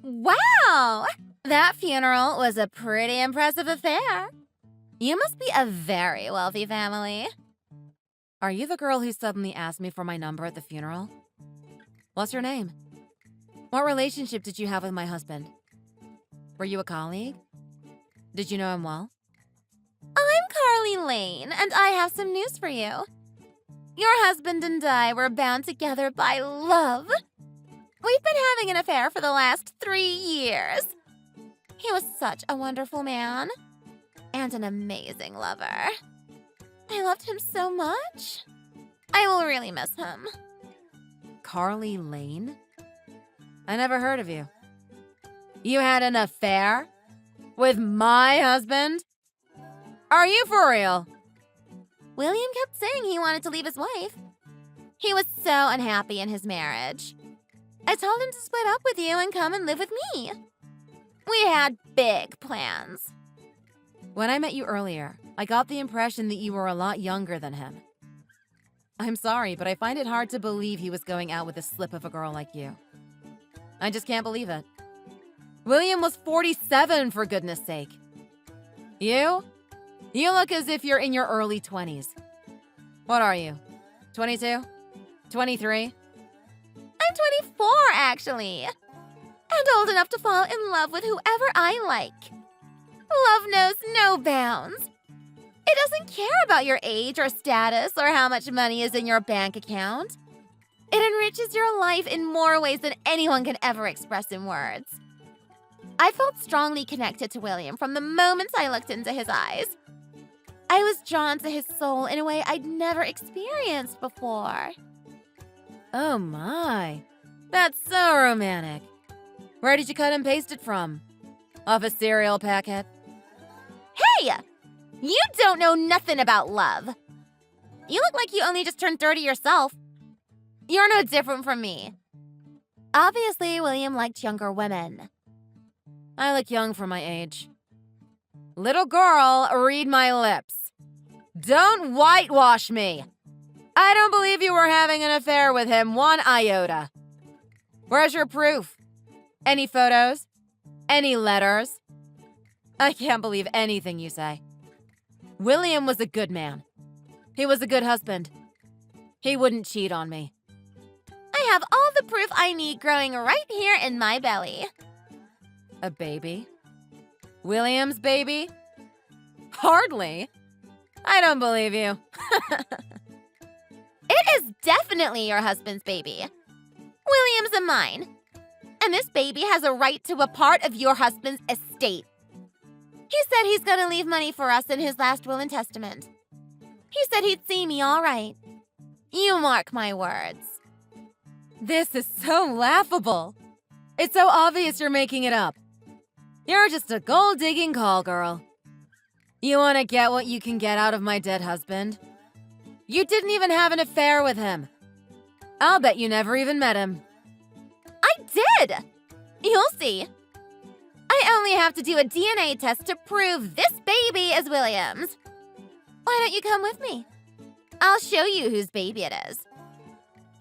Wow! That funeral was a pretty impressive affair. You must be a very wealthy family. Are you the girl who suddenly asked me for my number at the funeral? What's your name? What relationship did you have with my husband? Were you a colleague? Did you know him well? I'm Carly Lane, and I have some news for you. Your husband and I were bound together by love. We've been having an affair for the last 3 years. He was such a wonderful man and an amazing lover. I loved him so much. I will really miss him. Carly Lane? I never heard of you. You had an affair? With my husband? Are you for real? William kept saying he wanted to leave his wife. He was so unhappy in his marriage. I told him to split up with you and come and live with me. We had big plans. When I met you earlier, I got the impression that you were a lot younger than him. I'm sorry, but I find it hard to believe he was going out with a slip of a girl like you. I just can't believe it. William was 47, for goodness sake. You? You look as if you're in your early 20s. What are you? 22? 23? I'm 24, actually. And old enough to fall in love with whoever I like. Love knows no bounds. It doesn't care about your age or status or how much money is in your bank account. It enriches your life in more ways than anyone can ever express in words. I felt strongly connected to William from the moment I looked into his eyes. I was drawn to his soul in a way I'd never experienced before. Oh my, that's so romantic. Where did you cut and paste it from? Off a cereal packet? Hey! You don't know nothing about love. You look like you only just turned 30 yourself. You're no different from me. Obviously, William liked younger women. I look young for my age. Little girl, read my lips. Don't whitewash me. I don't believe you were having an affair with him one iota. Where's your proof? Any photos? Any letters? I can't believe anything you say. William was a good man. He was a good husband. He wouldn't cheat on me. I have all the proof I need growing right here in my belly. A baby? William's baby? Hardly. I don't believe you. It is definitely your husband's baby. William's a mine. And this baby has a right to a part of your husband's estate. He said he's gonna leave money for us in his last will and testament. He said he'd see me all right. You mark my words. This is so laughable. It's so obvious you're making it up. You're just a gold-digging call girl. You want to get what you can get out of my dead husband? You didn't even have an affair with him. I'll bet you never even met him. I did! You'll see. I only have to do a DNA test to prove this baby is William's. Why don't you come with me? I'll show you whose baby it is.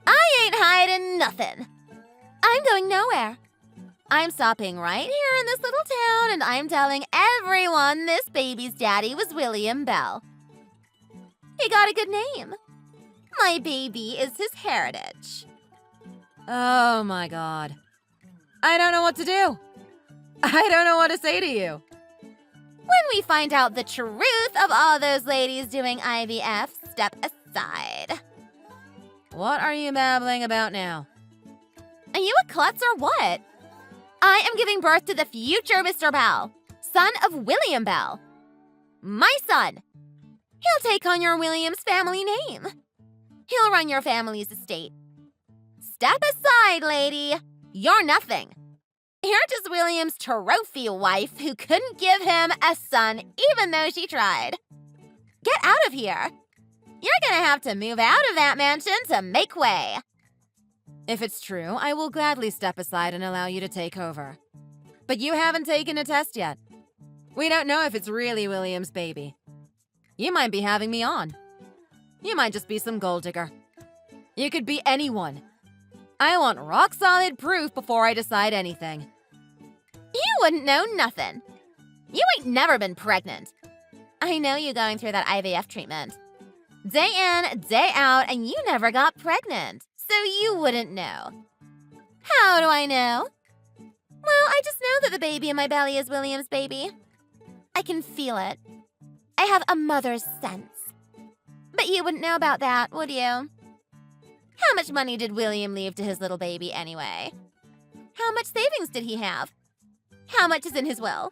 I ain't hiding nothing. I'm going nowhere. I'm stopping right here in this little town, and I'm telling everyone this baby's daddy was William Bell. He got a good name. My baby is his heritage. Oh my God. I don't know what to do. I don't know what to say to you. When we find out the truth of all those ladies doing IVF, step aside. What are you babbling about now? Are you a klutz or what? I am giving birth to the future Mr. Bell, son of William Bell. My son. He'll take on your Williams family name. He'll run your family's estate. Step aside, lady. You're nothing. You're just William's trophy wife who couldn't give him a son even though she tried. Get out of here. You're gonna have to move out of that mansion to make way. If it's true, I will gladly step aside and allow you to take over. But you haven't taken a test yet. We don't know if it's really William's baby. You might be having me on. You might just be some gold digger. You could be anyone. I want rock-solid proof before I decide anything. You wouldn't know nothing. You ain't never been pregnant. I know you going through that IVF treatment. Day in, day out, and you never got pregnant, so you wouldn't know. How do I know? Well, I just know that the baby in my belly is William's baby. I can feel it. I have a mother's sense. But you wouldn't know about that, would you? How much money did William leave to his little baby anyway? How much savings did he have? How much is in his will?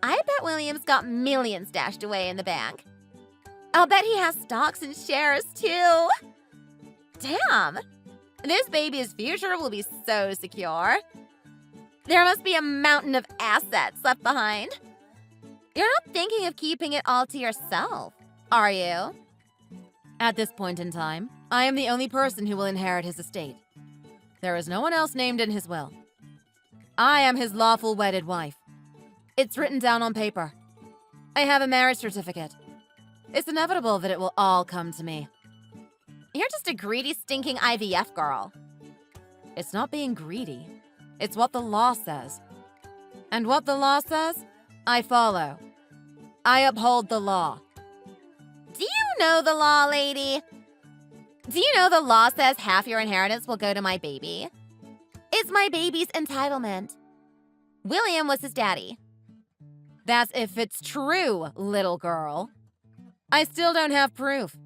I bet William's got millions stashed away in the bank. I'll bet he has stocks and shares, too. Damn. This baby's future will be so secure. There must be a mountain of assets left behind. You're not thinking of keeping it all to yourself, are you? At this point in time, I am the only person who will inherit his estate. There is no one else named in his will. I am his lawful wedded wife. It's written down on paper. I have a marriage certificate. It's inevitable that it will all come to me. You're just a greedy, stinking IVF girl. It's not being greedy. It's what the law says. And what the law says, I follow. I uphold the law. Do you know the law, lady? Do you know the law says half your inheritance will go to my baby? It's my baby's entitlement. William was his daddy. That's if it's true, little girl. I still don't have proof.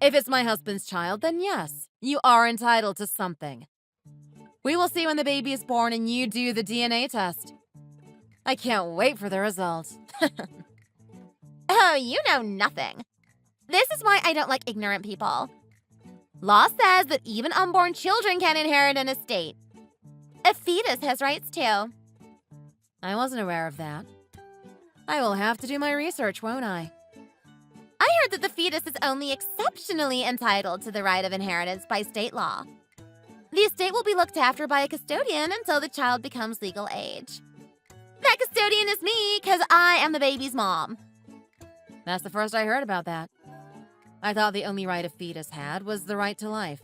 If it's my husband's child, then yes, you are entitled to something. We will see when the baby is born and you do the DNA test. I can't wait for the results. Oh, you know nothing. This is why I don't like ignorant people. Law says that even unborn children can inherit an estate. A fetus has rights too. I wasn't aware of that. I will have to do my research, won't I? I heard that the fetus is only exceptionally entitled to the right of inheritance by state law. The estate will be looked after by a custodian until the child becomes legal age. That custodian is me, because I am the baby's mom. That's the first I heard about that. I thought the only right a fetus had was the right to life.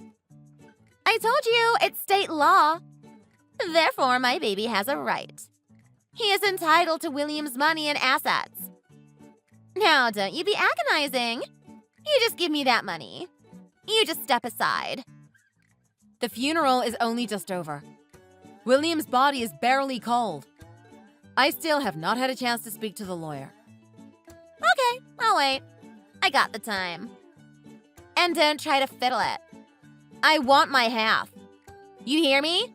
I told you, it's state law. Therefore, my baby has a right. He is entitled to William's money and assets. Now, don't you be agonizing. You just give me that money. You just step aside. The funeral is only just over. William's body is barely cold. I still have not had a chance to speak to the lawyer. Okay, I'll wait. I got the time. And don't try to fiddle it. I want my half. You hear me?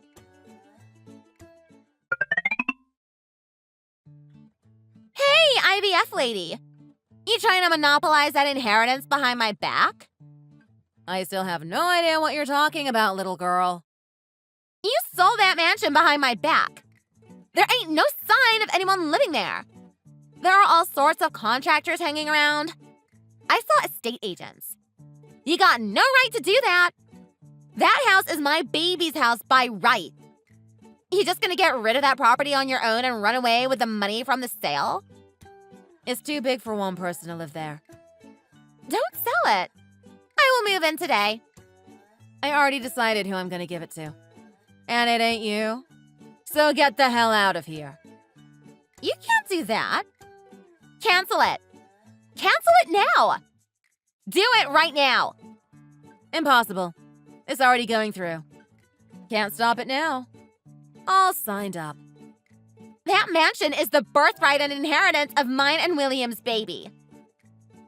Hey, IVF lady! You trying to monopolize that inheritance behind my back? I still have no idea what you're talking about, little girl. You sold that mansion behind my back. There ain't no sign of anyone living there. There are all sorts of contractors hanging around. I saw estate agents. You got no right to do that. That house is my baby's house by right. You just gonna get rid of that property on your own and run away with the money from the sale? It's too big for one person to live there. Don't sell it. I will move in today. I already decided who I'm gonna give it to. And it ain't you. So get the hell out of here. You can't do that. Cancel it. Cancel it now. Do it right now. Impossible. It's already going through. Can't stop it now. All signed up. That mansion is the birthright and inheritance of mine and William's baby.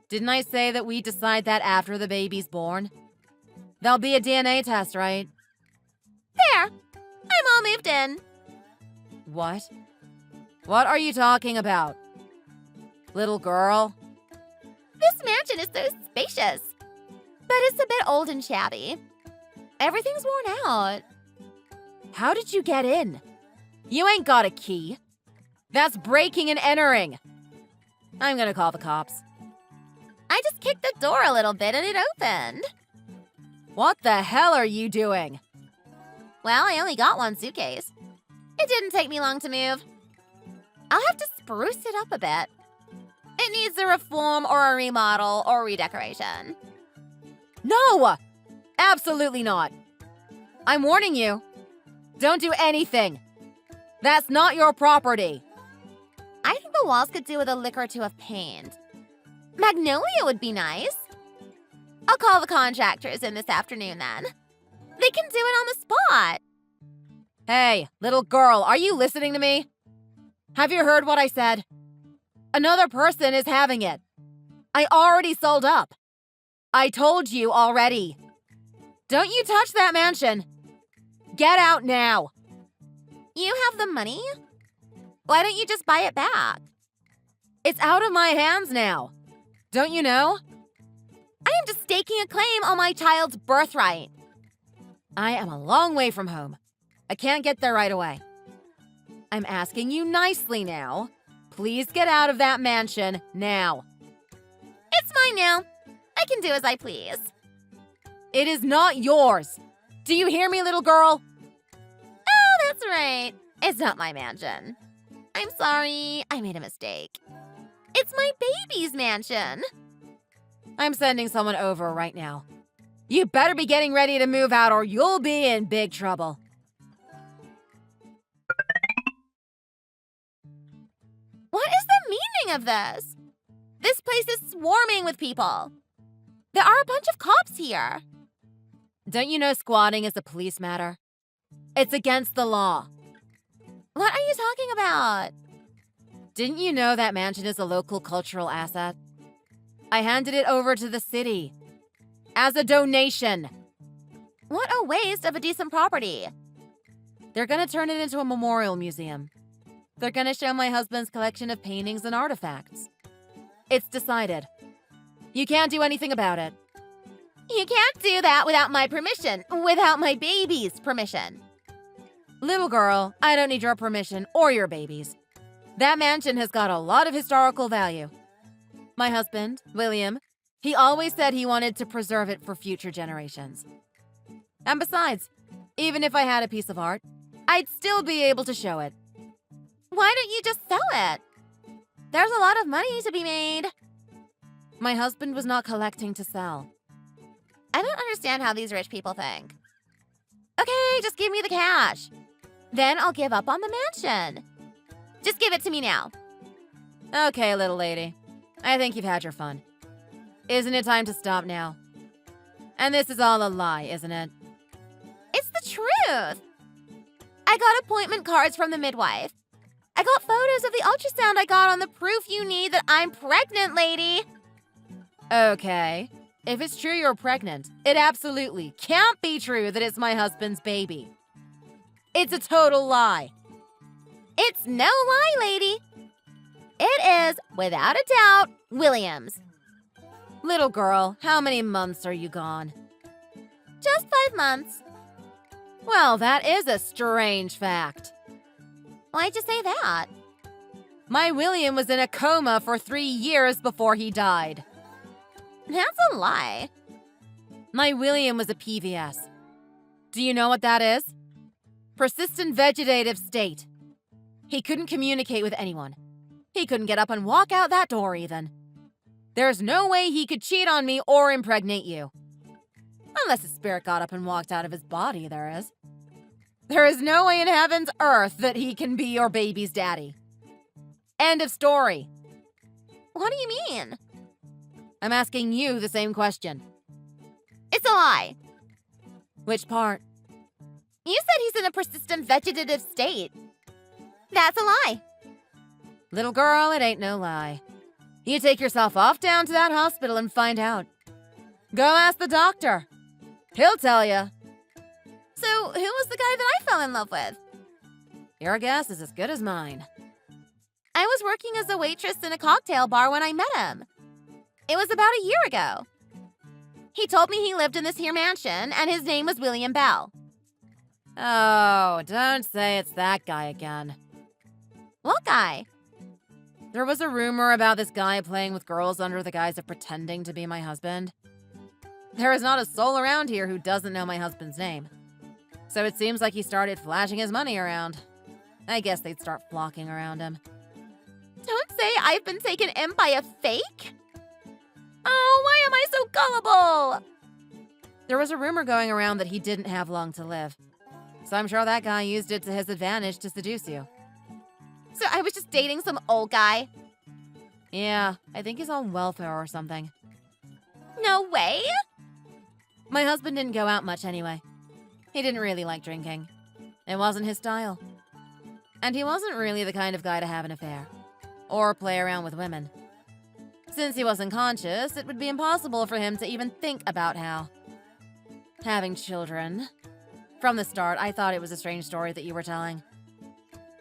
Didn't I say that we decide that after the baby's born? There'll be a DNA test, right? There. I'm all moved in. What? What are you talking about? Little girl? This mansion is so spacious, but it's a bit old and shabby. Everything's worn out. How did you get in? You ain't got a key. That's breaking and entering. I'm gonna call the cops. I just kicked the door a little bit and it opened. What the hell are you doing? Well, I only got one suitcase. It didn't take me long to move. I'll have to spruce it up a bit. It needs a reform or a remodel or redecoration. No! Absolutely not. I'm warning you. Don't do anything. That's not your property. I think the walls could do with a lick or two of paint. Magnolia would be nice. I'll call the contractors in this afternoon then. They can do it on the spot. Hey, little girl, are you listening to me? Have you heard what I said? Another person is having it. I already sold up. I told you already. Don't you touch that mansion. Get out now. You have the money? Why don't you just buy it back? It's out of my hands now. Don't you know? I am just staking a claim on my child's birthright. I am a long way from home. I can't get there right away. I'm asking you nicely now. Please get out of that mansion now. It's mine now. I can do as I please. It is not yours. Do you hear me, little girl? Oh, that's right. It's not my mansion. I'm sorry. I made a mistake. It's my baby's mansion. I'm sending someone over right now. You better be getting ready to move out or you'll be in big trouble. What is the meaning of this? This place is swarming with people. There are a bunch of cops here. Don't you know squatting is a police matter? It's against the law. What are you talking about? Didn't you know that mansion is a local cultural asset? I handed it over to the city as a donation. What a waste of a decent property. They're gonna turn it into a memorial museum. They're gonna show my husband's collection of paintings and artifacts. It's decided. You can't do anything about it. You can't do that without my permission, without my baby's permission. Little girl, I don't need your permission or your baby's. That mansion has got a lot of historical value. My husband, William, he always said he wanted to preserve it for future generations. And besides, even if I had a piece of art, I'd still be able to show it. Why don't you just sell it? There's a lot of money to be made. My husband was not collecting to sell. I don't understand how these rich people think. Okay, just give me the cash. Then I'll give up on the mansion. Just give it to me now. Okay, little lady. I think you've had your fun. Isn't it time to stop now? And this is all a lie, isn't it? It's the truth. I got appointment cards from the midwife. I got photos of the ultrasound I got on the proof you need that I'm pregnant, lady. Okay. If it's true you're pregnant, it absolutely can't be true that it's my husband's baby. It's a total lie. It's no lie, lady. It is, without a doubt, William's. Little girl, how many months are you gone? Just 5 months. Well, that is a strange fact. Why'd you say that? My William was in a coma for 3 years before he died. That's a lie. My William was a PVS. Do you know what that is? Persistent vegetative state. He couldn't communicate with anyone. He couldn't get up and walk out that door even. There's no way he could cheat on me or impregnate you. Unless his spirit got up and walked out of his body, there is. There is no way in heaven's earth that he can be your baby's daddy. End of story. What do you mean? I'm asking you the same question. It's a lie. Which part? You said he's in a persistent vegetative state. That's a lie. Little girl, it ain't no lie. You take yourself off down to that hospital and find out. Go ask the doctor. He'll tell you. So, who was the guy that I fell in love with? Your guess is as good as mine. I was working as a waitress in a cocktail bar when I met him. It was about a year ago. He told me he lived in this here mansion, and his name was William Bell. Oh, don't say it's that guy again. What guy? There was a rumor about this guy playing with girls under the guise of pretending to be my husband. There is not a soul around here who doesn't know my husband's name. So it seems like he started flashing his money around. I guess they'd start flocking around him. Don't say I've been taken in by a fake. Oh, why am I so gullible? There was a rumor going around that he didn't have long to live. So I'm sure that guy used it to his advantage to seduce you. So I was just dating some old guy? Yeah, I think he's on welfare or something. No way! My husband didn't go out much anyway. He didn't really like drinking. It wasn't his style. And he wasn't really the kind of guy to have an affair. Or play around with women. Since he wasn't conscious, it would be impossible for him to even think about having children. From the start, I thought it was a strange story that you were telling.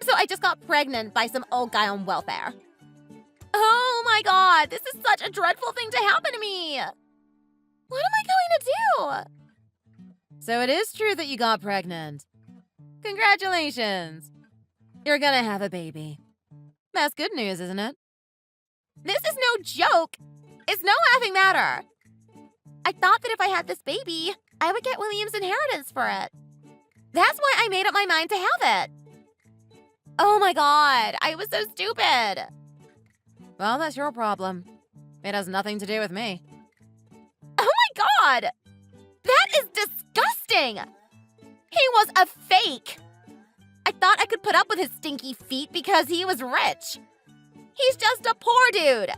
So I just got pregnant by some old guy on welfare. Oh my god, this is such a dreadful thing to happen to me! What am I going to do? So it is true that you got pregnant. Congratulations! You're gonna have a baby. That's good news, isn't it? This is no joke! It's no laughing matter! I thought that if I had this baby, I would get William's inheritance for it. That's why I made up my mind to have it. Oh my god, I was so stupid! Well, that's your problem. It has nothing to do with me. Oh my god! That is disgusting! He was a fake! I thought I could put up with his stinky feet because he was rich. He's just a poor dude.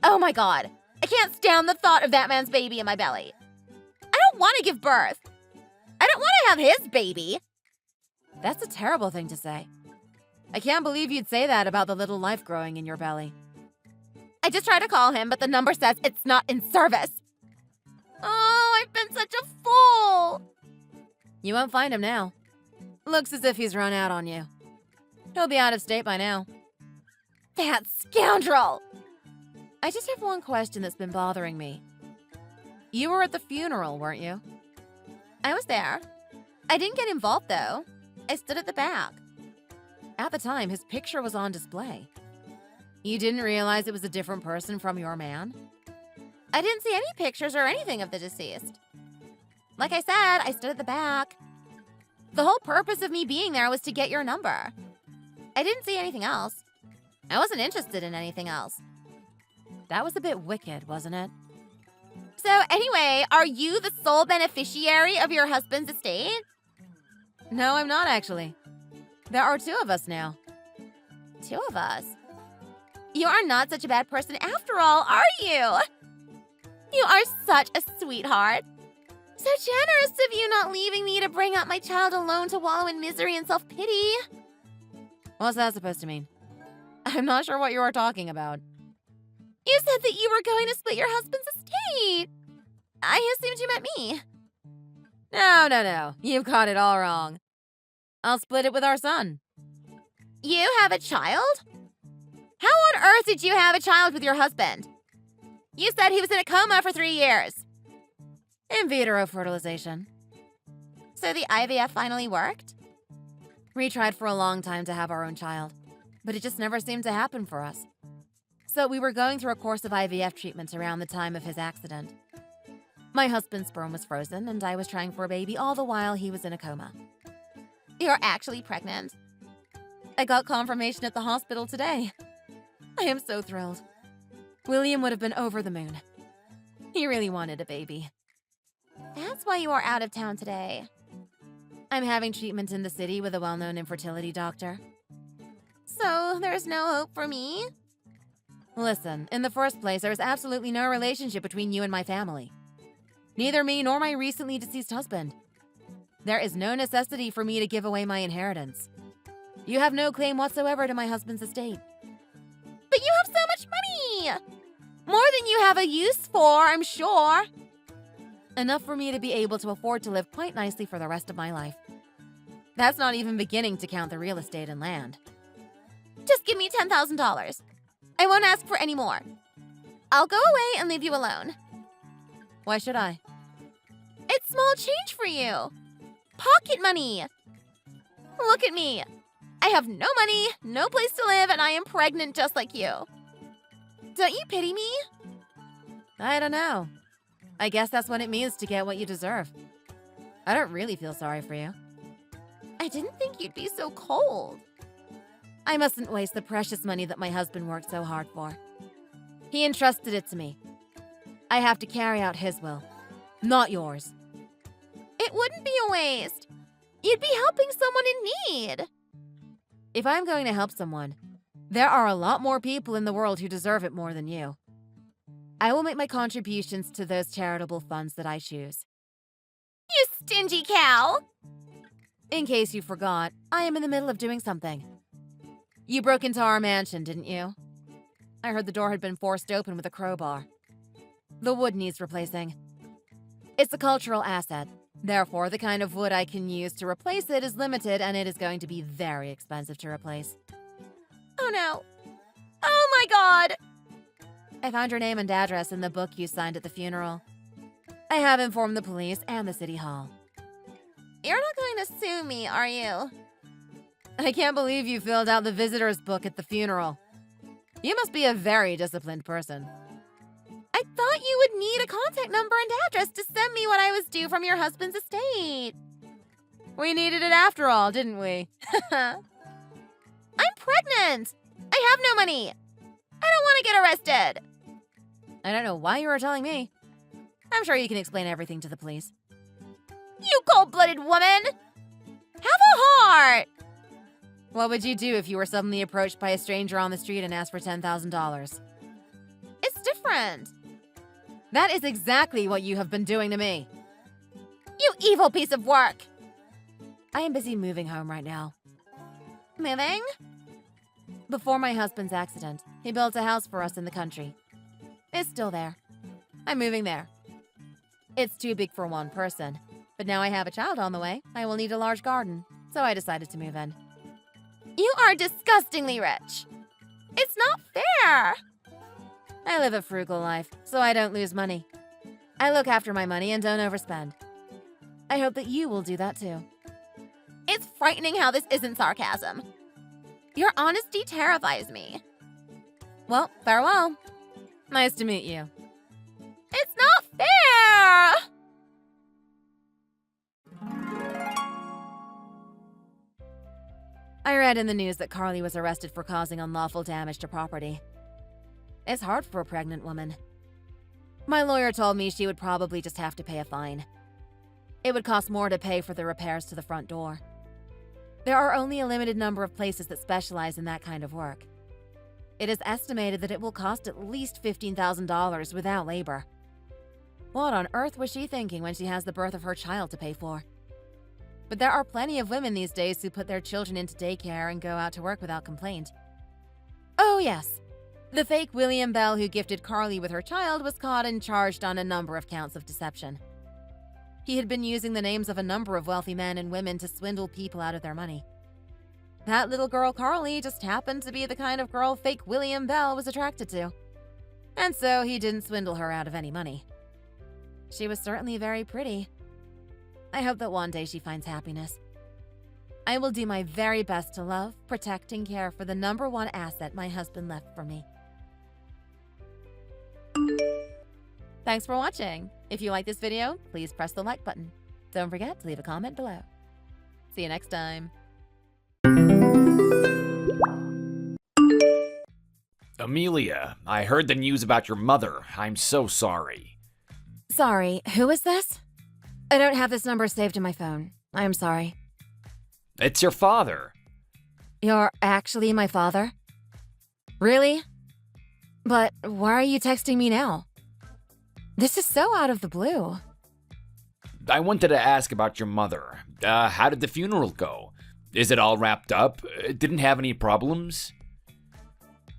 Oh my god, I can't stand the thought of that man's baby in my belly. I don't want to give birth. I don't want to have his baby. That's a terrible thing to say. I can't believe you'd say that about the little life growing in your belly. I just tried to call him, but the number says it's not in service. Oh, I've been such a fool. You won't find him now. Looks as if he's run out on you. He'll be out of state by now. That scoundrel! I just have one question that's been bothering me. You were at the funeral, weren't you? I was there. I didn't get involved, though. I stood at the back. At the time, his picture was on display. You didn't realize it was a different person from your man? I didn't see any pictures or anything of the deceased. Like I said, I stood at the back. The whole purpose of me being there was to get your number. I didn't see anything else. I wasn't interested in anything else. That was a bit wicked, wasn't it? So anyway, are you the sole beneficiary of your husband's estate? No, I'm not actually. There are two of us now. Two of us? You are not such a bad person after all, are you? You are such a sweetheart. So generous of you not leaving me to bring up my child alone to wallow in misery and self-pity. What's that supposed to mean? I'm not sure what you are talking about. You said that you were going to split your husband's estate. I assumed you meant me. No. You've got it all wrong. I'll split it with our son. You have a child? How on earth did you have a child with your husband? You said he was in a coma for 3 years. In vitro fertilization. So the IVF finally worked? We tried for a long time to have our own child, but it just never seemed to happen for us. So we were going through a course of IVF treatments around the time of his accident. My husband's sperm was frozen, and I was trying for a baby all the while he was in a coma. You're actually pregnant. I got confirmation at the hospital today. I am so thrilled. William would have been over the moon. He really wanted a baby. That's why you are out of town today. I'm having treatment in the city with a well-known infertility doctor. So there's no hope for me? Listen, in the first place, there is absolutely no relationship between you and my family. Neither me nor my recently deceased husband. There is no necessity for me to give away my inheritance. You have no claim whatsoever to my husband's estate. But you have so much money! More than you have a use for, I'm sure. Enough for me to be able to afford to live quite nicely for the rest of my life. That's not even beginning to count the real estate and land. Just give me $10,000. I won't ask for any more. I'll go away and leave you alone. Why should I? It's small change for you. Pocket money. Look at me. I have no money, no place to live, and I am pregnant just like you. Don't you pity me? I don't know. I guess that's what it means to get what you deserve. I don't really feel sorry for you. I didn't think you'd be so cold. I mustn't waste the precious money that my husband worked so hard for. He entrusted it to me. I have to carry out his will. Not yours. It wouldn't be a waste. You'd be helping someone in need. If I'm going to help someone, there are a lot more people in the world who deserve it more than you. I will make my contributions to those charitable funds that I choose. You stingy cow! In case you forgot, I am in the middle of doing something. You broke into our mansion, didn't you? I heard the door had been forced open with a crowbar. The wood needs replacing. It's a cultural asset. Therefore, the kind of wood I can use to replace it is limited, and it is going to be very expensive to replace. Oh no. Oh my god! I found your name and address in the book you signed at the funeral. I have informed the police and the city hall. You're not going to sue me, are you? I can't believe you filled out the visitor's book at the funeral. You must be a very disciplined person. I thought you would need a contact number and address to send me what I was due from your husband's estate. We needed it after all, didn't we? I'm pregnant! I have no money! I don't want to get arrested! I don't know why you were telling me. I'm sure you can explain everything to the police. You cold-blooded woman! Have a heart! What would you do if you were suddenly approached by a stranger on the street and asked for $10,000? It's different. That is exactly what you have been doing to me. You evil piece of work! I am busy moving home right now. Moving? Before my husband's accident, he built a house for us in the country. It's still there. I'm moving there. It's too big for one person, but now I have a child on the way. I will need a large garden, so I decided to move in. You are disgustingly rich. It's not fair. I live a frugal life, so I don't lose money. I look after my money and don't overspend. I hope that you will do that too. It's frightening how this isn't sarcasm. Your honesty terrifies me. Well, farewell. Nice to meet you. It's not fair! I read in the news that Carly was arrested for causing unlawful damage to property. It's hard for a pregnant woman. My lawyer told me she would probably just have to pay a fine. It would cost more to pay for the repairs to the front door. There are only a limited number of places that specialize in that kind of work. It is estimated that it will cost at least $15,000 without labor. What on earth was she thinking when she has the birth of her child to pay for? But there are plenty of women these days who put their children into daycare and go out to work without complaint. Oh yes, the fake William Bell who gifted Carly with her child was caught and charged on a number of counts of deception. He had been using the names of a number of wealthy men and women to swindle people out of their money. That little girl Carly just happened to be the kind of girl fake William Bell was attracted to. And so he didn't swindle her out of any money. She was certainly very pretty. I hope that one day she finds happiness. I will do my very best to love, protect, and care for the number one asset my husband left for me. Thanks for watching. If you like this video, please press the like button. Don't forget to leave a comment below. See you next time. Amelia, I heard the news about your mother. I'm so sorry. Sorry, who is this? I don't have this number saved in my phone. I am sorry. It's your father. You're actually my father? Really? But why are you texting me now? This is so out of the blue. I wanted to ask about your mother. How did the funeral go? Is it all wrapped up? Didn't have any problems?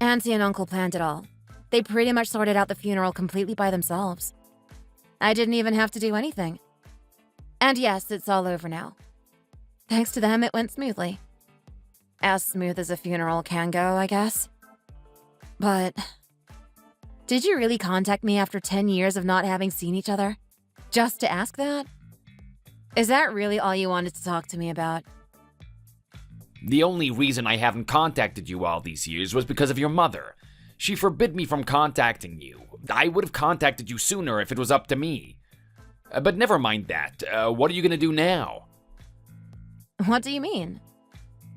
Auntie and Uncle planned it all. They pretty much sorted out the funeral completely by themselves. I didn't even have to do anything. And yes, it's all over now. Thanks to them, it went smoothly. As smooth as a funeral can go, I guess. But did you really contact me after 10 years of not having seen each other? Just to ask that? Is that really all you wanted to talk to me about? The only reason I haven't contacted you all these years was because of your mother. She forbid me from contacting you. I would have contacted you sooner if it was up to me. But never mind that. What are you gonna do now? What do you mean?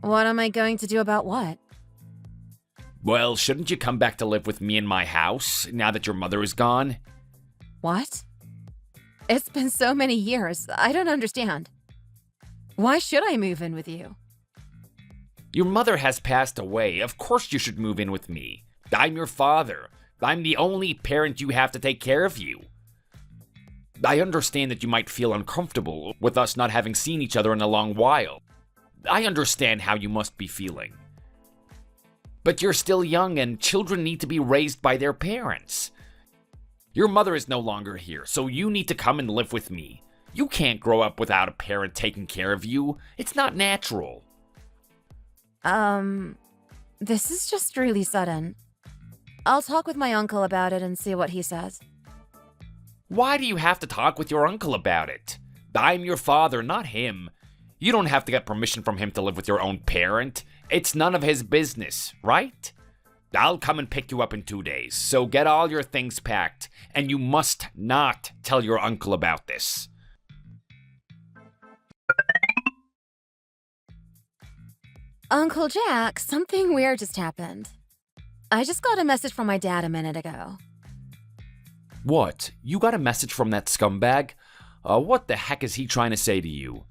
What am I going to do about what? Well, shouldn't you come back to live with me in my house, now that your mother is gone? What? It's been so many years. I don't understand. Why should I move in with you? Your mother has passed away. Of course you should move in with me. I'm your father. I'm the only parent you have to take care of you. I understand that you might feel uncomfortable with us not having seen each other in a long while. I understand how you must be feeling. But you're still young and children need to be raised by their parents. Your mother is no longer here, so you need to come and live with me. You can't grow up without a parent taking care of you. It's not natural. This is just really sudden. I'll talk with my uncle about it and see what he says. Why do you have to talk with your uncle about it? I'm your father, not him. You don't have to get permission from him to live with your own parent. It's none of his business, right? I'll come and pick you up in 2 days, so get all your things packed, and you must not tell your uncle about this. Uncle Jack, something weird just happened. I just got a message from my dad a minute ago. What? You got a message from that scumbag? What the heck is he trying to say to you?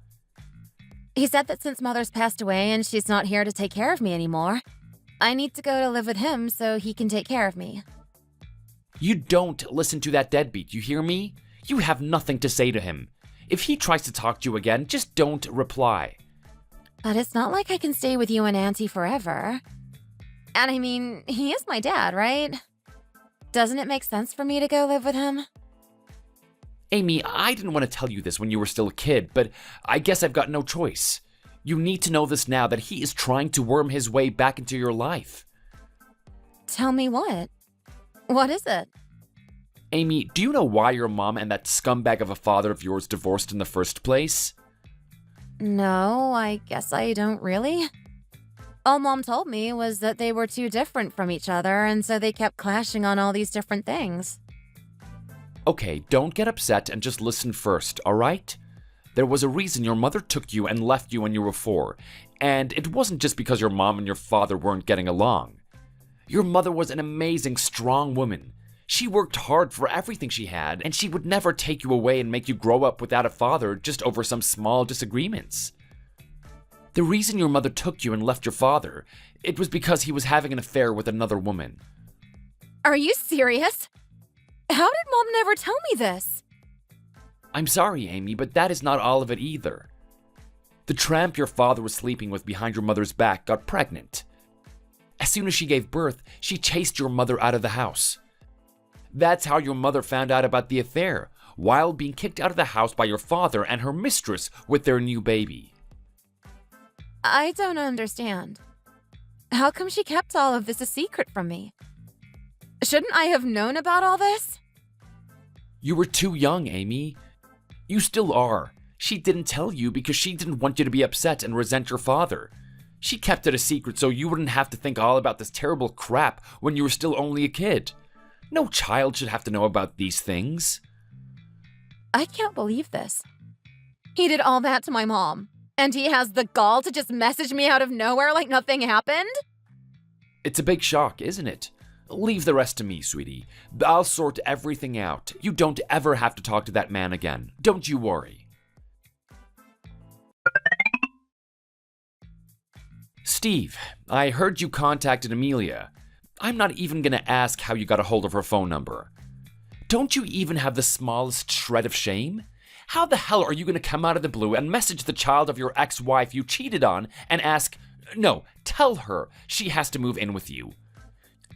He said that since Mother's passed away and she's not here to take care of me anymore, I need to go to live with him so he can take care of me. You don't listen to that deadbeat, you hear me? You have nothing to say to him. If he tries to talk to you again, just don't reply. But it's not like I can stay with you and Auntie forever. And I mean, he is my dad, right? Doesn't it make sense for me to go live with him? Amy, I didn't want to tell you this when you were still a kid, but I guess I've got no choice. You need to know this now that he is trying to worm his way back into your life. Tell me what? What is it? Amy, do you know why your mom and that scumbag of a father of yours divorced in the first place? No, I guess I don't really. All Mom told me was that they were too different from each other, and so they kept clashing on all these different things. Okay, don't get upset and just listen first, alright? There was a reason your mother took you and left you when you were 4, and it wasn't just because your mom and your father weren't getting along. Your mother was an amazing, strong woman. She worked hard for everything she had, and she would never take you away and make you grow up without a father just over some small disagreements. The reason your mother took you and left your father, it was because he was having an affair with another woman. Are you serious? How did Mom never tell me this? I'm sorry, Amy, but that is not all of it either. The tramp your father was sleeping with behind your mother's back got pregnant. As soon as she gave birth, she chased your mother out of the house. That's how your mother found out about the affair, while being kicked out of the house by your father and her mistress with their new baby. I don't understand. How come she kept all of this a secret from me? Shouldn't I have known about all this? You were too young, Amy. You still are. She didn't tell you because she didn't want you to be upset and resent your father. She kept it a secret so you wouldn't have to think all about this terrible crap when you were still only a kid. No child should have to know about these things. I can't believe this. He did all that to my mom, and he has the gall to just message me out of nowhere like nothing happened? It's a big shock, isn't it? Leave the rest to me, sweetie. I'll sort everything out. You don't ever have to talk to that man again. Don't you worry. Steve, I heard you contacted Amelia. I'm not even gonna ask how you got a hold of her phone number. Don't you even have the smallest shred of shame? How the hell are you gonna come out of the blue and message the child of your ex-wife you cheated on and tell her she has to move in with you?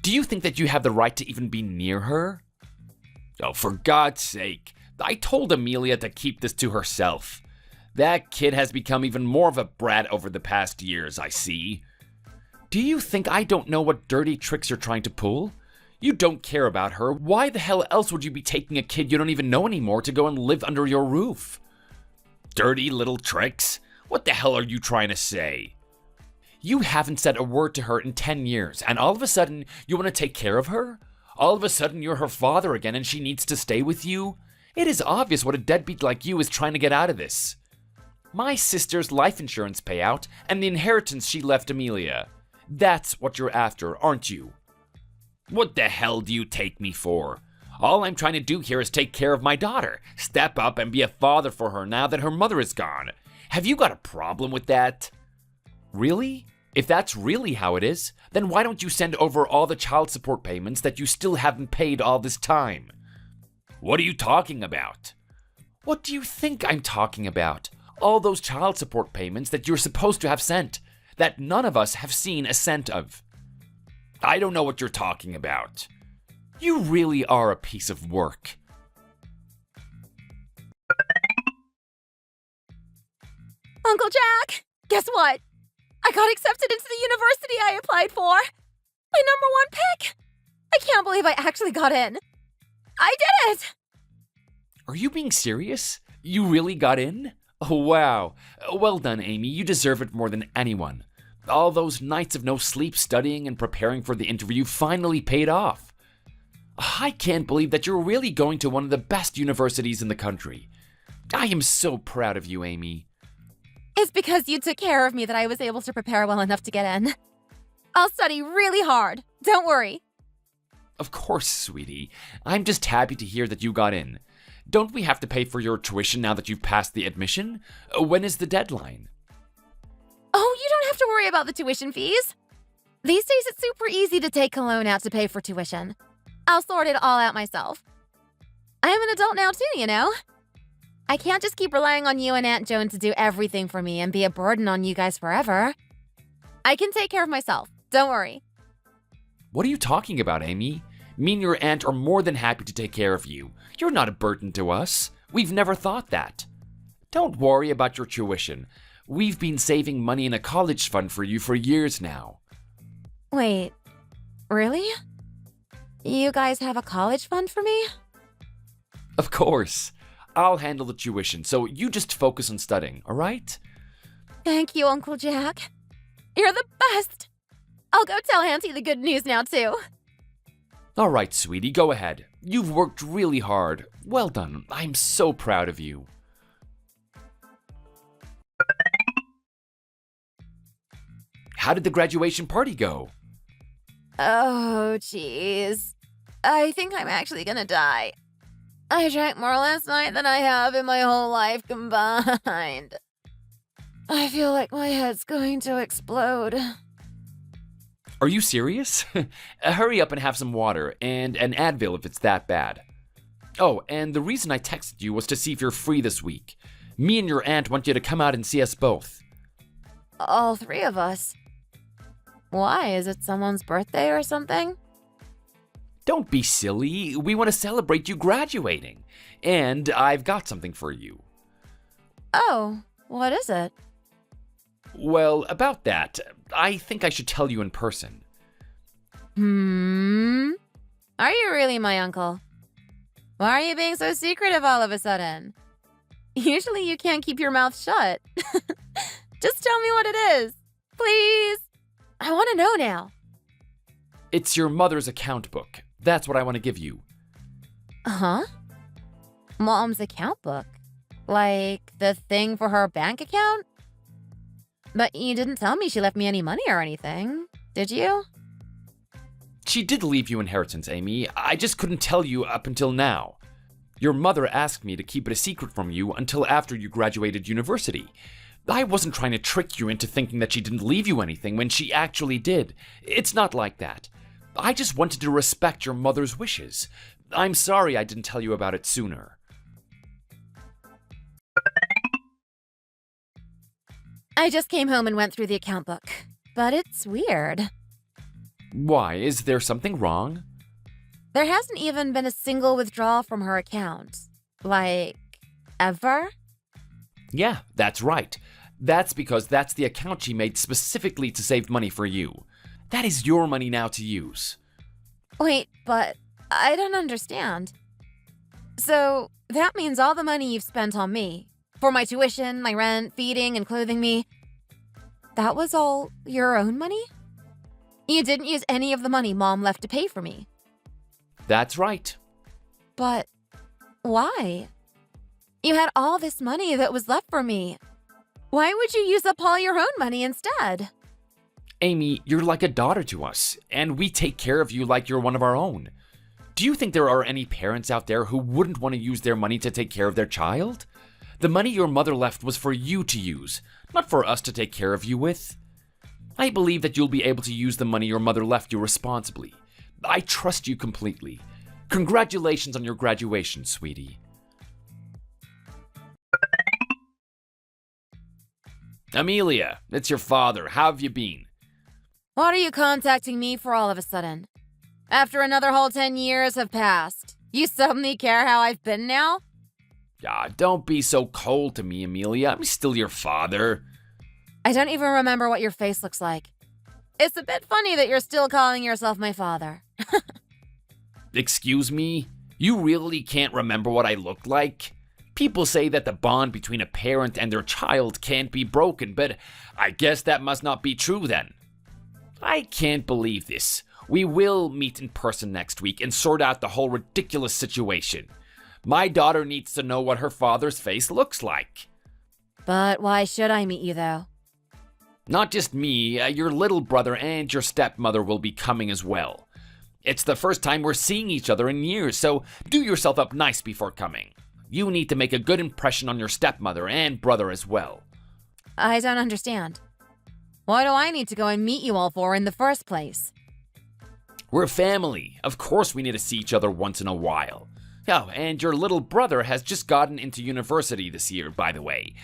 Do you think that you have the right to even be near her? Oh, for God's sake. I told Amelia to keep this to herself. That kid has become even more of a brat over the past years, I see. Do you think I don't know what dirty tricks you're trying to pull? You don't care about her. Why the hell else would you be taking a kid you don't even know anymore to go and live under your roof? Dirty little tricks? What the hell are you trying to say? You haven't said a word to her in 10 years, and all of a sudden, you want to take care of her? All of a sudden, you're her father again and she needs to stay with you? It is obvious what a deadbeat like you is trying to get out of this. My sister's life insurance payout and the inheritance she left Amelia. That's what you're after, aren't you? What the hell do you take me for? All I'm trying to do here is take care of my daughter, step up and be a father for her now that her mother is gone. Have you got a problem with that? Really? If that's really how it is, then why don't you send over all the child support payments that you still haven't paid all this time? What are you talking about? What do you think I'm talking about? All those child support payments that you're supposed to have sent, that none of us have seen a cent of. I don't know what you're talking about. You really are a piece of work. Uncle Jack, guess what? I got accepted into the university I applied for. My #1 pick. I can't believe I actually got in. I did it! Are you being serious? You really got in? Oh, wow. Well done, Amy. You deserve it more than anyone. All those nights of no sleep studying and preparing for the interview finally paid off. I can't believe that you're really going to one of the best universities in the country. I am so proud of you, Amy. It's because you took care of me that I was able to prepare well enough to get in. I'll study really hard. Don't worry. Of course, sweetie. I'm just happy to hear that you got in. Don't we have to pay for your tuition now that you've passed the admission? When is the deadline? Oh, you don't have to worry about the tuition fees. These days it's super easy to take a loan out to pay for tuition. I'll sort it all out myself. I am an adult now too, you know? I can't just keep relying on you and Aunt Joan to do everything for me and be a burden on you guys forever. I can take care of myself. Don't worry. What are you talking about, Amy? Me and your aunt are more than happy to take care of you. You're not a burden to us. We've never thought that. Don't worry about your tuition. We've been saving money in a college fund for you for years now. Wait, really? You guys have a college fund for me? Of course. I'll handle the tuition, so you just focus on studying, all right? Thank you, Uncle Jack. You're the best. I'll go tell Auntie the good news now, too. All right, sweetie, go ahead. You've worked really hard. Well done. I'm so proud of you. How did the graduation party go? Oh, jeez. I think I'm actually gonna die. I drank more last night than I have in my whole life combined. I feel like my head's going to explode. Are you serious? Hurry up and have some water, and an Advil if it's that bad. Oh, and the reason I texted you was to see if you're free this week. Me and your aunt want you to come out and see us both. All three of us? Why? Is it someone's birthday or something? Don't be silly. We want to celebrate you graduating. And I've got something for you. Oh, what is it? Well, about that, I think I should tell you in person. Are you really my uncle? Why are you being so secretive all of a sudden? Usually you can't keep your mouth shut. Just tell me what it is. Please. I want to know now. It's your mother's account book. That's what I want to give you. Huh? Mom's account book? Like the thing for her bank account? But you didn't tell me she left me any money or anything, did you? She did leave you inheritance, Amy. I just couldn't tell you up until now. Your mother asked me to keep it a secret from you until after you graduated university. I wasn't trying to trick you into thinking that she didn't leave you anything when she actually did. It's not like that. I just wanted to respect your mother's wishes. I'm sorry I didn't tell you about it sooner. I just came home and went through the account book, but it's weird. Why? Is there something wrong? There hasn't even been a single withdrawal from her account. Like, ever? Yeah, that's right. That's because that's the account she made specifically to save money for you. That is your money now to use. Wait, but I don't understand. So, that means all the money you've spent on me, for my tuition, my rent, feeding, and clothing me, that was all your own money? You didn't use any of the money Mom left to pay for me. That's right. But why? You had all this money that was left for me. Why would you use up all your own money instead? Amy, you're like a daughter to us, and we take care of you like you're one of our own. Do you think there are any parents out there who wouldn't want to use their money to take care of their child? The money your mother left was for you to use, not for us to take care of you with. I believe that you'll be able to use the money your mother left you responsibly. I trust you completely. Congratulations on your graduation, sweetie. Amelia, it's your father. How have you been? What are you contacting me for all of a sudden? After another whole 10 years have passed, you suddenly care how I've been now? Don't be so cold to me, Amelia. I'm still your father. I don't even remember what your face looks like. It's a bit funny that you're still calling yourself my father. Excuse me? You really can't remember what I look like? People say that the bond between a parent and their child can't be broken, but I guess that must not be true then. I can't believe this. We will meet in person next week and sort out the whole ridiculous situation. My daughter needs to know what her father's face looks like. But why should I meet you, though? Not just me, your little brother and your stepmother will be coming as well. It's the first time we're seeing each other in years, so do yourself up nice before coming. You need to make a good impression on your stepmother and brother as well. I don't understand. Why do I need to go and meet you all for in the first place? We're family. Of course we need to see each other once in a while. Oh, and your little brother has just gotten into university this year, by the way.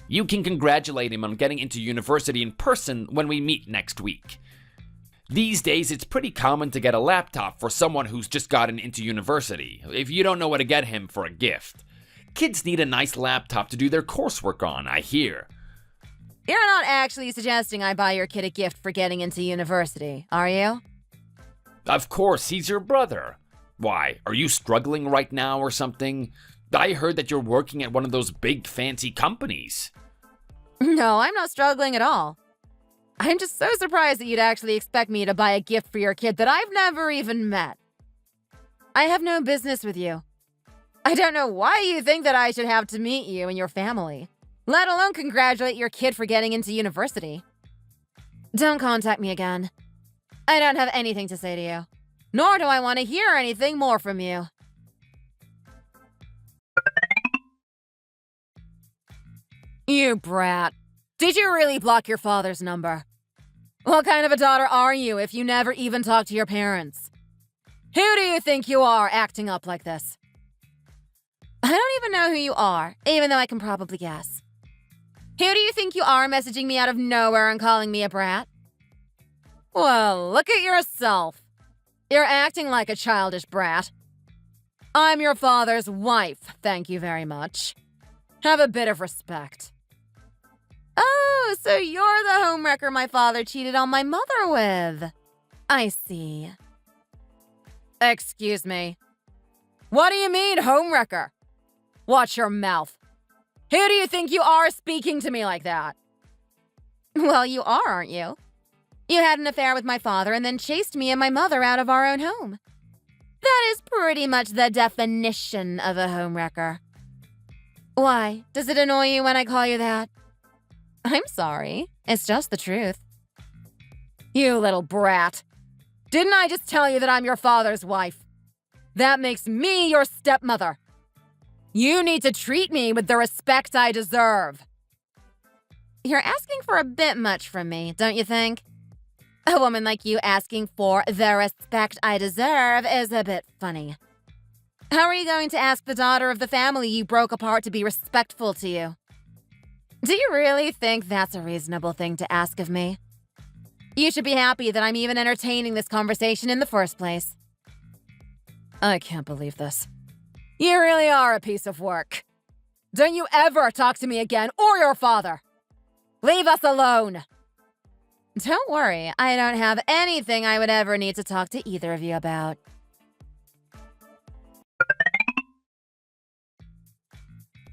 You can congratulate him on getting into university in person when we meet next week. These days, it's pretty common to get a laptop for someone who's just gotten into university, if you don't know what to get him for a gift. Kids need a nice laptop to do their coursework on, I hear. You're not actually suggesting I buy your kid a gift for getting into university, are you? Of course, he's your brother. Why, are you struggling right now or something? I heard that you're working at one of those big fancy companies. No, I'm not struggling at all. I'm just so surprised that you'd actually expect me to buy a gift for your kid that I've never even met. I have no business with you. I don't know why you think that I should have to meet you and your family, let alone congratulate your kid for getting into university. Don't contact me again. I don't have anything to say to you, nor do I want to hear anything more from you. You brat. Did you really block your father's number? What kind of a daughter are you if you never even talk to your parents? Who do you think you are acting up like this? I don't even know who you are, even though I can probably guess. Who do you think you are messaging me out of nowhere and calling me a brat? Well, look at yourself. You're acting like a childish brat. I'm your father's wife, thank you very much. Have a bit of respect. Oh, so you're the homewrecker my father cheated on my mother with. I see. Excuse me. What do you mean, homewrecker? Watch your mouth. Who do you think you are speaking to me like that? Well, you are, aren't you? You had an affair with my father and then chased me and my mother out of our own home. That is pretty much the definition of a homewrecker. Why, does it annoy you when I call you that? I'm sorry. It's just the truth. You little brat. Didn't I just tell you that I'm your father's wife? That makes me your stepmother. You need to treat me with the respect I deserve. You're asking for a bit much from me, don't you think? A woman like you asking for the respect I deserve is a bit funny. How are you going to ask the daughter of the family you broke apart to be respectful to you? Do you really think that's a reasonable thing to ask of me? You should be happy that I'm even entertaining this conversation in the first place. I can't believe this. You really are a piece of work. Don't you ever talk to me again or your father. Leave us alone. Don't worry, I don't have anything I would ever need to talk to either of you about.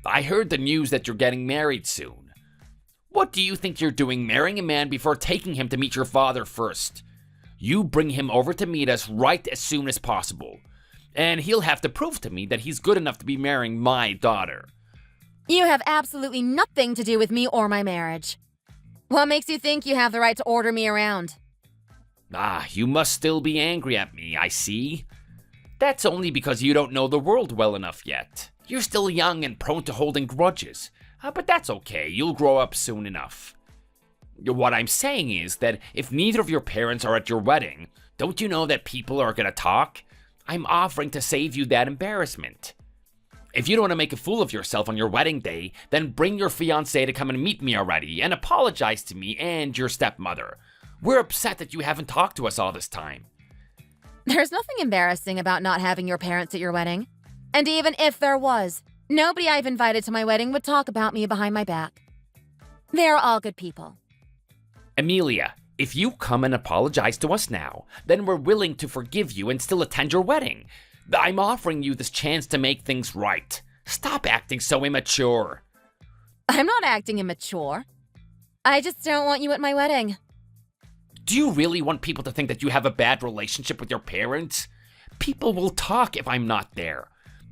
I heard the news that you're getting married soon. What do you think you're doing marrying a man before taking him to meet your father first? You bring him over to meet us right as soon as possible. And he'll have to prove to me that he's good enough to be marrying my daughter. You have absolutely nothing to do with me or my marriage. What makes you think you have the right to order me around? You must still be angry at me, I see. That's only because you don't know the world well enough yet. You're still young and prone to holding grudges. But that's okay, you'll grow up soon enough. What I'm saying is that if neither of your parents are at your wedding, don't you know that people are gonna talk? I'm offering to save you that embarrassment. If you don't want to make a fool of yourself on your wedding day, then bring your fiancé to come and meet me already and apologize to me and your stepmother. We're upset that you haven't talked to us all this time. There's nothing embarrassing about not having your parents at your wedding. And even if there was, nobody I've invited to my wedding would talk about me behind my back. They're all good people. Amelia, if you come and apologize to us now, then we're willing to forgive you and still attend your wedding. I'm offering you this chance to make things right. Stop acting so immature. I'm not acting immature. I just don't want you at my wedding. Do you really want people to think that you have a bad relationship with your parents? People will talk if I'm not there.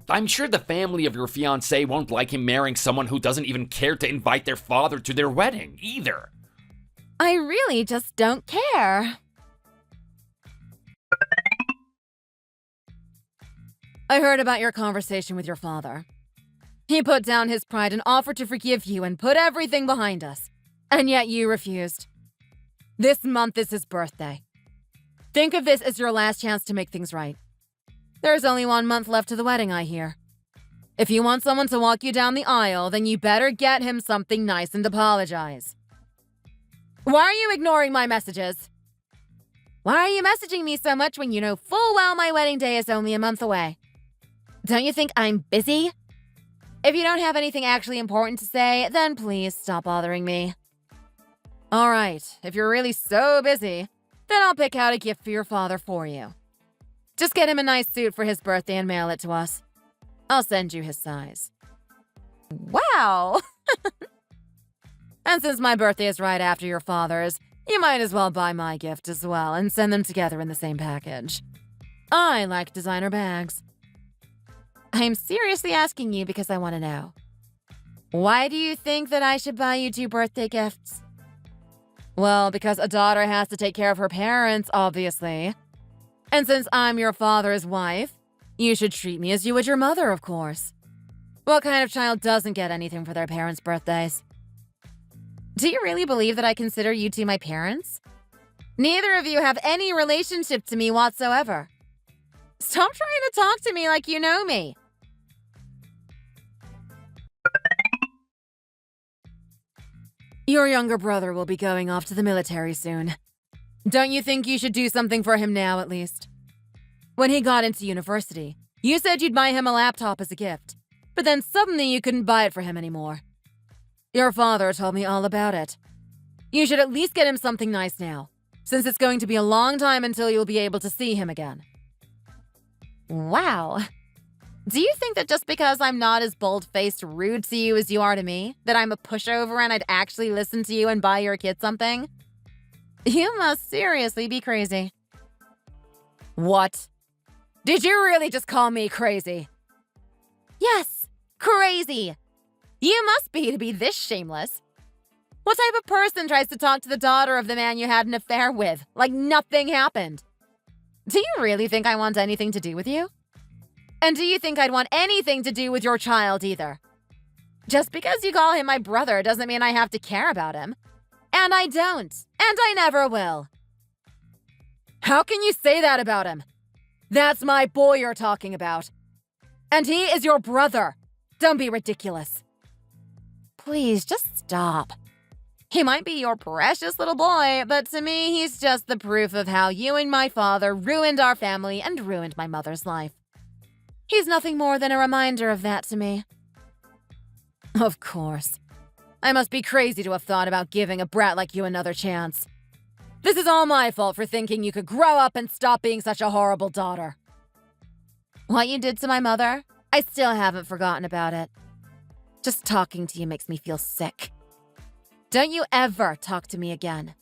I'm sure the family of your fiancé won't like him marrying someone who doesn't even care to invite their father to their wedding, either. I really just don't care. I heard about your conversation with your father. He put down his pride and offered to forgive you and put everything behind us. And yet you refused. This month is his birthday. Think of this as your last chance to make things right. There's only 1 month left to the wedding, I hear. If you want someone to walk you down the aisle, then you better get him something nice and apologize. Why are you ignoring my messages? Why are you messaging me so much when you know full well my wedding day is only a month away? Don't you think I'm busy? If you don't have anything actually important to say, then please stop bothering me. All right, if you're really so busy, then I'll pick out a gift for your father for you. Just get him a nice suit for his birthday and mail it to us. I'll send you his size. Wow! And since my birthday is right after your father's, you might as well buy my gift as well and send them together in the same package. I like designer bags. I'm seriously asking you because I want to know. Why do you think that I should buy you 2 birthday gifts? Well, because a daughter has to take care of her parents, obviously. And since I'm your father's wife, you should treat me as you would your mother, of course. What kind of child doesn't get anything for their parents' birthdays? Do you really believe that I consider you two my parents? Neither of you have any relationship to me whatsoever. Stop trying to talk to me like you know me. Your younger brother will be going off to the military soon. Don't you think you should do something for him now, at least? When he got into university, you said you'd buy him a laptop as a gift, but then suddenly you couldn't buy it for him anymore. Your father told me all about it. You should at least get him something nice now, since it's going to be a long time until you'll be able to see him again. Wow. Do you think that just because I'm not as bold-faced rude to you as you are to me, that I'm a pushover and I'd actually listen to you and buy your kid something? You must seriously be crazy. What? Did you really just call me crazy? Yes, crazy. You must be to be this shameless. What type of person tries to talk to the daughter of the man you had an affair with, like nothing happened? Do you really think I want anything to do with you? And do you think I'd want anything to do with your child either? Just because you call him my brother doesn't mean I have to care about him. And I don't, and I never will. How can you say that about him? That's my boy you're talking about. And he is your brother. Don't be ridiculous. Please, just stop. He might be your precious little boy, but to me, he's just the proof of how you and my father ruined our family and ruined my mother's life. He's nothing more than a reminder of that to me. Of course. I must be crazy to have thought about giving a brat like you another chance. This is all my fault for thinking you could grow up and stop being such a horrible daughter. What you did to my mother, I still haven't forgotten about it. Just talking to you makes me feel sick. Don't you ever talk to me again.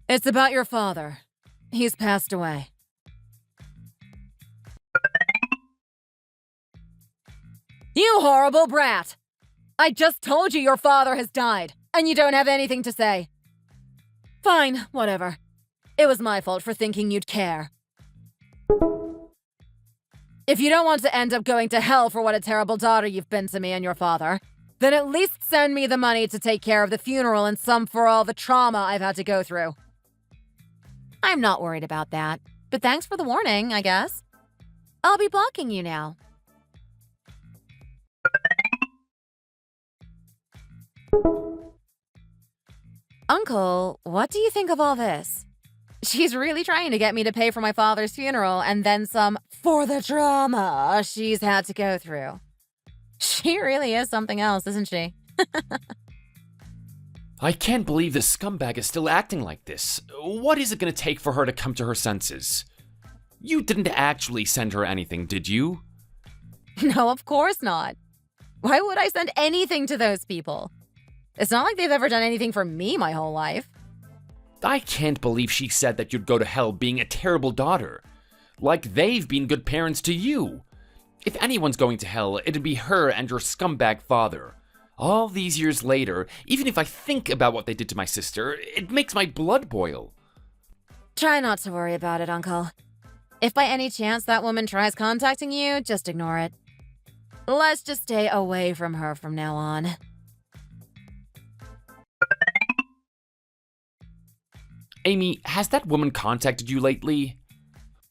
It's about your father. He's passed away. You horrible brat! I just told you your father has died, and you don't have anything to say. Fine, whatever. It was my fault for thinking you'd care. If you don't want to end up going to hell for what a terrible daughter you've been to me and your father, then at least send me the money to take care of the funeral and some for all the trauma I've had to go through. I'm not worried about that, but thanks for the warning, I guess. I'll be blocking you now. Uncle, what do you think of all this? She's really trying to get me to pay for my father's funeral and then some for the drama she's had to go through. She really is something else, isn't she? I can't believe this scumbag is still acting like this. What is it going to take for her to come to her senses? You didn't actually send her anything, did you? No, of course not. Why would I send anything to those people? It's not like they've ever done anything for me my whole life. I can't believe she said that you'd go to hell being a terrible daughter. Like they've been good parents to you. If anyone's going to hell, it'd be her and your scumbag father. All these years later, even if I think about what they did to my sister, it makes my blood boil. Try not to worry about it, Uncle. If by any chance that woman tries contacting you, just ignore it. Let's just stay away from her from now on. Amy, has that woman contacted you lately?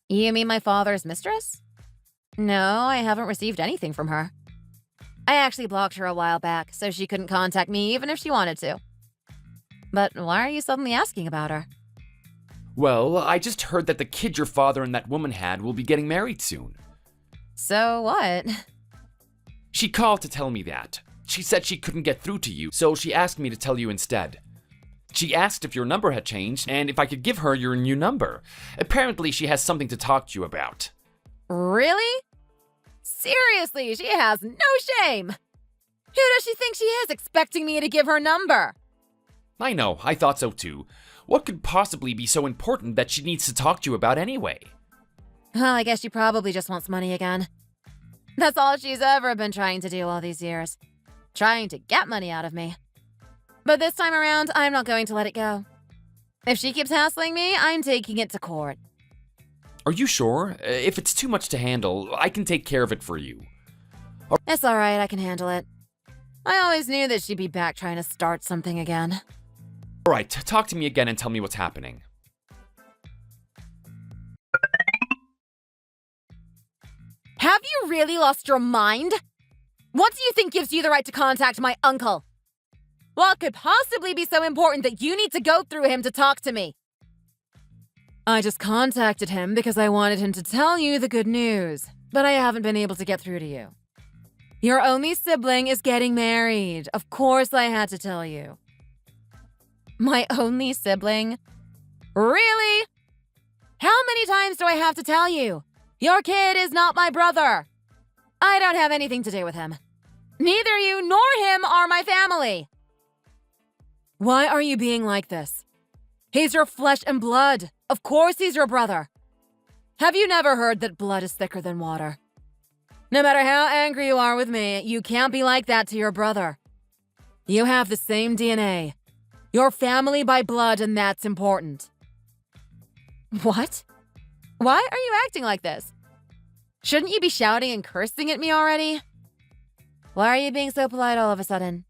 You mean my father's mistress? No, I haven't received anything from her. I actually blocked her a while back, so she couldn't contact me even if she wanted to. But why are you suddenly asking about her? Well, I just heard that the kid your father and that woman had will be getting married soon. So what? She called to tell me that. She said she couldn't get through to you, so she asked me to tell you instead. She asked if your number had changed and if I could give her your new number. Apparently, she has something to talk to you about. Really? Seriously, she has no shame. Who does she think she is, expecting me to give her number? I know, I thought so too. What could possibly be so important that she needs to talk to you about anyway? Well, I guess she probably just wants money again. That's all she's ever been trying to do all these years. Trying to get money out of me. But this time around, I'm not going to let it go. If she keeps hassling me, I'm taking it to court. Are you sure? If it's too much to handle, I can take care of it for you. It's alright, I can handle it. I always knew that she'd be back trying to start something again. Alright, talk to me again and tell me what's happening. Have you really lost your mind? What do you think gives you the right to contact my uncle? What could possibly be so important that you need to go through him to talk to me? I just contacted him because I wanted him to tell you the good news, but I haven't been able to get through to you. Your only sibling is getting married. Of course I had to tell you. My only sibling? Really? How many times do I have to tell you? Your kid is not my brother. I don't have anything to do with him. Neither you nor him are my family. Why are you being like this? He's your flesh and blood. Of course he's your brother. Have you never heard that blood is thicker than water? No matter how angry you are with me, you can't be like that to your brother. You have the same DNA. You're family by blood, and that's important. What? Why are you acting like this? Shouldn't you be shouting and cursing at me already? Why are you being so polite all of a sudden?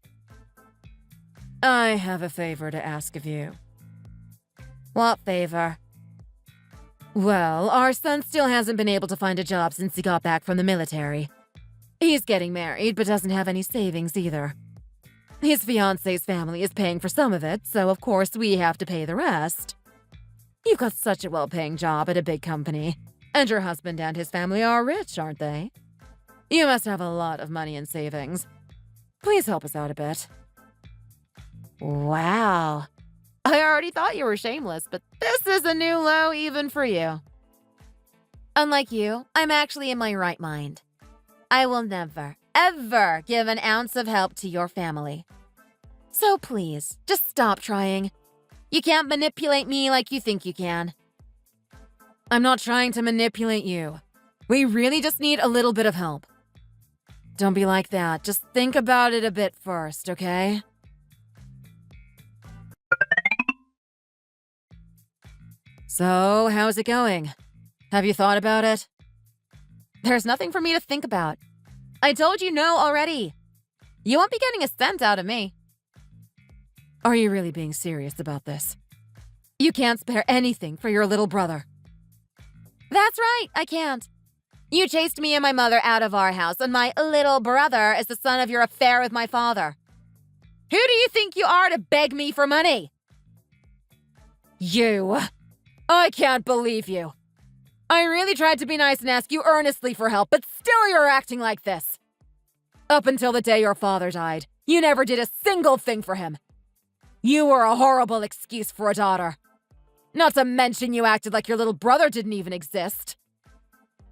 I have a favor to ask of you. What favor? Well, our son still hasn't been able to find a job since he got back from the military. He's getting married, but doesn't have any savings either. His fiancé's family is paying for some of it, so of course we have to pay the rest. You've got such a well-paying job at a big company, and your husband and his family are rich, aren't they? You must have a lot of money in savings. Please help us out a bit. Wow. I already thought you were shameless, but this is a new low even for you. Unlike you, I'm actually in my right mind. I will never, ever give an ounce of help to your family. So please, just stop trying. You can't manipulate me like you think you can. I'm not trying to manipulate you. We really just need a little bit of help. Don't be like that. Just think about it a bit first, okay? So, how's it going? Have you thought about it? There's nothing for me to think about. I told you no already. You won't be getting a cent out of me. Are you really being serious about this? You can't spare anything for your little brother. That's right, I can't. You chased me and my mother out of our house, and my little brother is the son of your affair with my father. Who do you think you are to beg me for money? You. I can't believe you. I really tried to be nice and ask you earnestly for help, but still you're acting like this. Up until the day your father died, you never did a single thing for him. You were a horrible excuse for a daughter. Not to mention you acted like your little brother didn't even exist.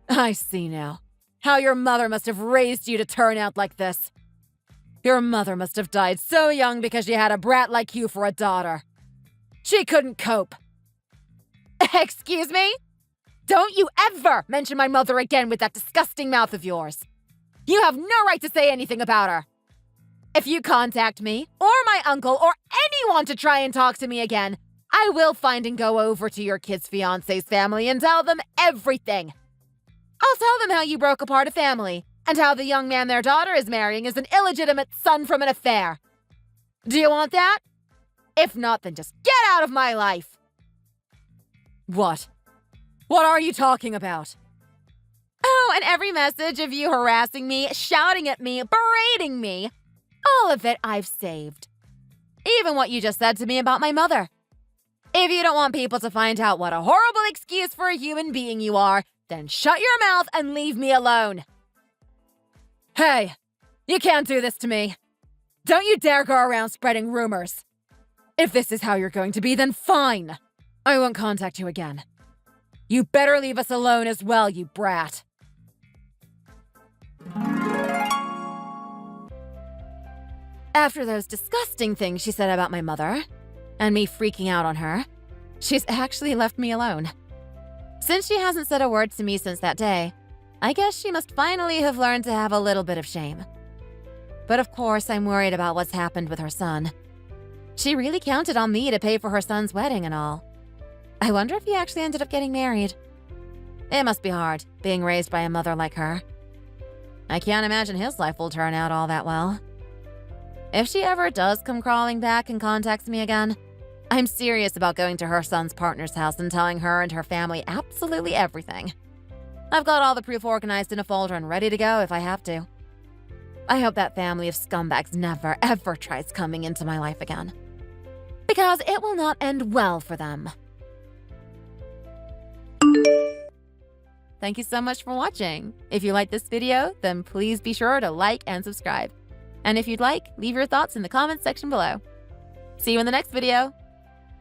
I see now how your mother must have raised you to turn out like this. Your mother must have died so young because she had a brat like you for a daughter. She couldn't cope. Excuse me? Don't you ever mention my mother again with that disgusting mouth of yours. You have no right to say anything about her. If you contact me, or my uncle, or anyone to try and talk to me again, I will find and go over to your kid's fiancé's family and tell them everything. I'll tell them how you broke apart a family, and how the young man their daughter is marrying is an illegitimate son from an affair. Do you want that? If not, then just get out of my life. What? What are you talking about? Oh, and every message of you harassing me, shouting at me, berating me. All of it I've saved. Even what you just said to me about my mother. If you don't want people to find out what a horrible excuse for a human being you are, then shut your mouth and leave me alone. Hey, you can't do this to me. Don't you dare go around spreading rumors. If this is how you're going to be, then fine. I won't contact you again. You better leave us alone as well, you brat. After those disgusting things she said about my mother, and me freaking out on her, she's actually left me alone. Since she hasn't said a word to me since that day, I guess she must finally have learned to have a little bit of shame. But of course, I'm worried about what's happened with her son. She really counted on me to pay for her son's wedding and all. I wonder if he actually ended up getting married. It must be hard, being raised by a mother like her. I can't imagine his life will turn out all that well. If she ever does come crawling back and contacts me again, I'm serious about going to her son's partner's house and telling her and her family absolutely everything. I've got all the proof organized in a folder and ready to go if I have to. I hope that family of scumbags never, ever tries coming into my life again. Because it will not end well for them. Thank you so much for watching. If you liked this video, then please be sure to like and subscribe. And if you'd like, leave your thoughts in the comments section below. See you in the next video.